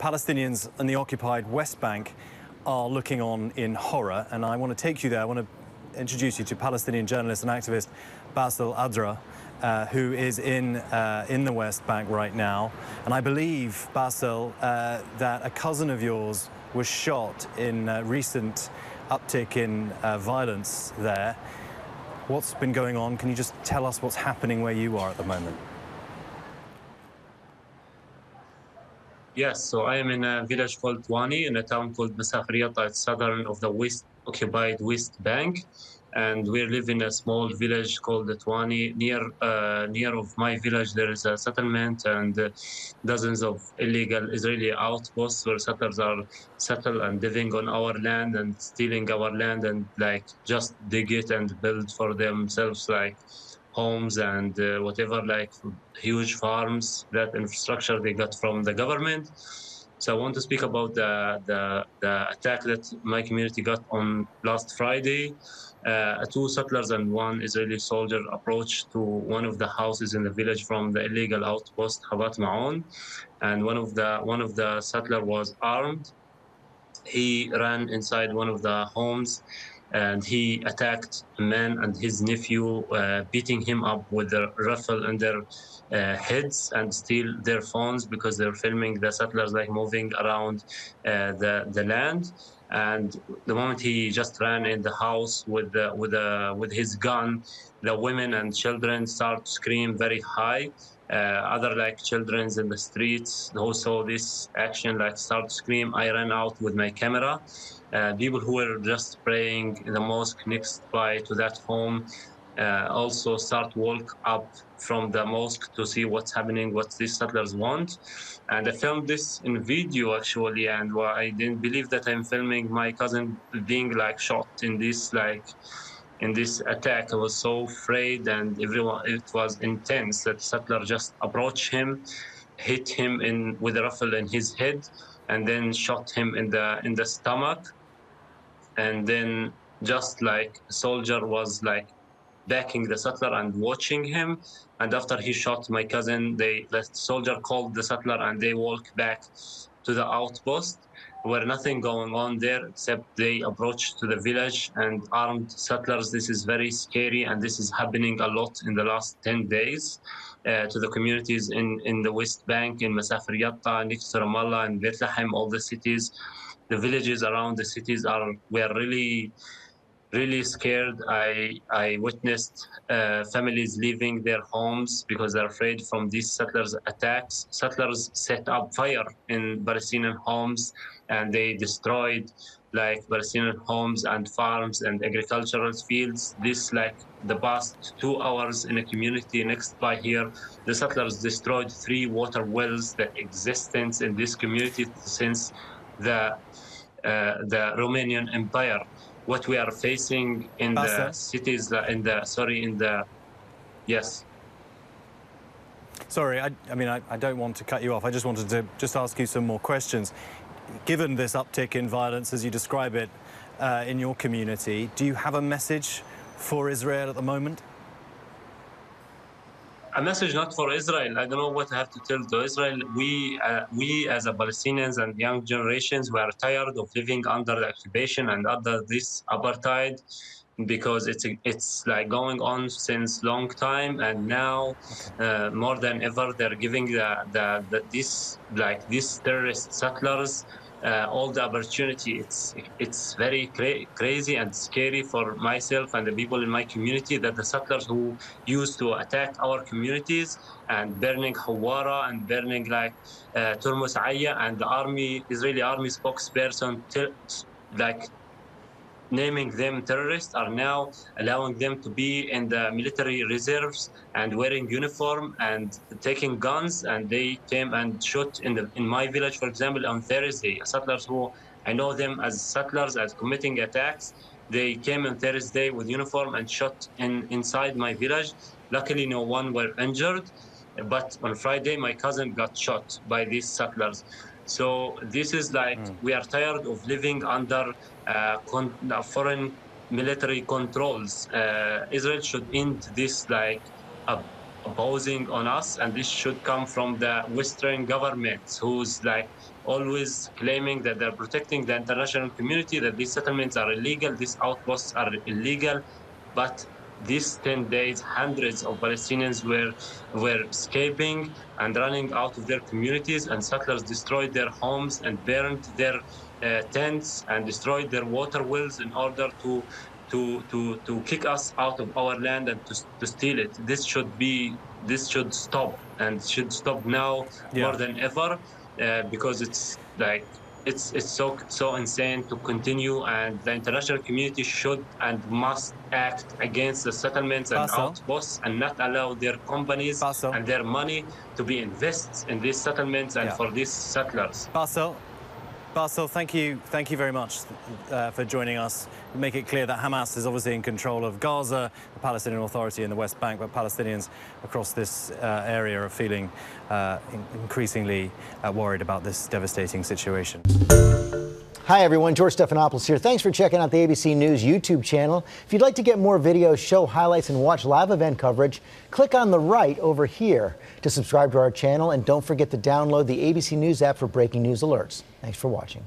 Palestinians in the occupied West Bank are looking on in horror, and I want to take you there. I want to introduce you to Palestinian journalist and activist Basel Adra, who is in the West Bank right now. And I believe, Basel, that a cousin of yours was shot in recent uptick in violence there. What's been going on? Can you just tell us what's happening where you are at the moment? Yes, so I am in a village called Twani, in a town called Masafriyata. It's southern of the occupied West Bank, and we live in a small village called the Twani. Near of my village, there is a settlement and dozens of illegal Israeli outposts where settlers are settled and living on our land and stealing our land and like just dig it and build for themselves like homes and whatever, like huge farms, that infrastructure they got from the government. So I want to speak about the attack that my community got on last Friday. Two settlers and one Israeli soldier approached to one of the houses in the village from the illegal outpost Habat Ma'on, and one of the settler was armed. He ran inside one of the homes and he attacked a man and his nephew, beating him up with a rifle in their heads and steal their phones because they're filming the settlers like moving around the land. And the moment he just ran in the house with his gun, the women and children start to scream very high. Other like children's in the streets who saw this action like start to scream. I ran out with my camera. People who were just praying in the mosque next by to that home also start walk up from the mosque to see what's happening, what these settlers want. And I filmed this in video actually, and I didn't believe that I'm filming my cousin being like shot in this attack. I was so afraid, and it was intense. That settler just approached him, hit him with a rifle in his head, and then shot him in the stomach. And then just like a soldier was like backing the settler and watching him. And after he shot my cousin, the soldier called the settler and they walked back to the outpost where nothing going on there except they approached to the village and armed settlers. This is very scary, and this is happening a lot in the last 10 days to the communities in the West Bank, in Masafriyata, next to Ramallah and Bethlehem, all the cities. The villages around the cities were really scared. I witnessed families leaving their homes because they're afraid from these settlers' attacks. Settlers set up fire in Palestinian homes, and they destroyed like Palestinian homes and farms and agricultural fields. This like the past 2 hours in a community next by here, the settlers destroyed 3 water wells that existence in this community since the Romanian Empire. What we are facing in the cities, yes. Sorry, I mean, I don't want to cut you off. I just wanted to just ask you some more questions. Given this uptick in violence, as you describe it, in your community, do you have a message for Israel at the moment? A message not for Israel. I don't know what I have to tell to Israel. We as a Palestinians and young generations, we are tired of living under the occupation and under this apartheid, because it's like going on since long time, and now more than ever they're giving these terrorist settlers all the opportunity. It's very crazy and scary for myself and the people in my community that the settlers who used to attack our communities and burning Hawara and burning like Turmus Aya, and the Israeli army spokesperson like naming them terrorists, are now allowing them to be in the military reserves and wearing uniform and taking guns. And they came and shot in my village, for example, on Thursday. Settlers who I know them as settlers as committing attacks. They came on Thursday with uniform and shot inside my village. Luckily, no one were injured. But on Friday, my cousin got shot by these settlers. So this is like, we are tired of living under foreign military controls. Israel should end this like opposing on us, and this should come from the Western governments who's like always claiming that they're protecting the international community, that these settlements are illegal, these outposts are illegal. But these 10 days, hundreds of Palestinians were escaping and running out of their communities, and settlers destroyed their homes and burned their tents and destroyed their water wells in order to kick us out of our land and to steal it. This should stop, and should stop now more than ever, because it's like it's so insane to continue, and the international community should and must act against the settlements and outposts, and not allow their companies and their money to be invested in these settlements and for these settlers. Basel, thank you very much for joining us. Make it clear that Hamas is obviously in control of Gaza, the Palestinian Authority in the West Bank, but Palestinians across this area are feeling increasingly worried about this devastating situation. Hi everyone, George Stephanopoulos here. Thanks for checking out the ABC News YouTube channel. If you'd like to get more videos, show highlights, and watch live event coverage, click on the right over here to subscribe to our channel, and don't forget to download the ABC News app for breaking news alerts. Thanks for watching.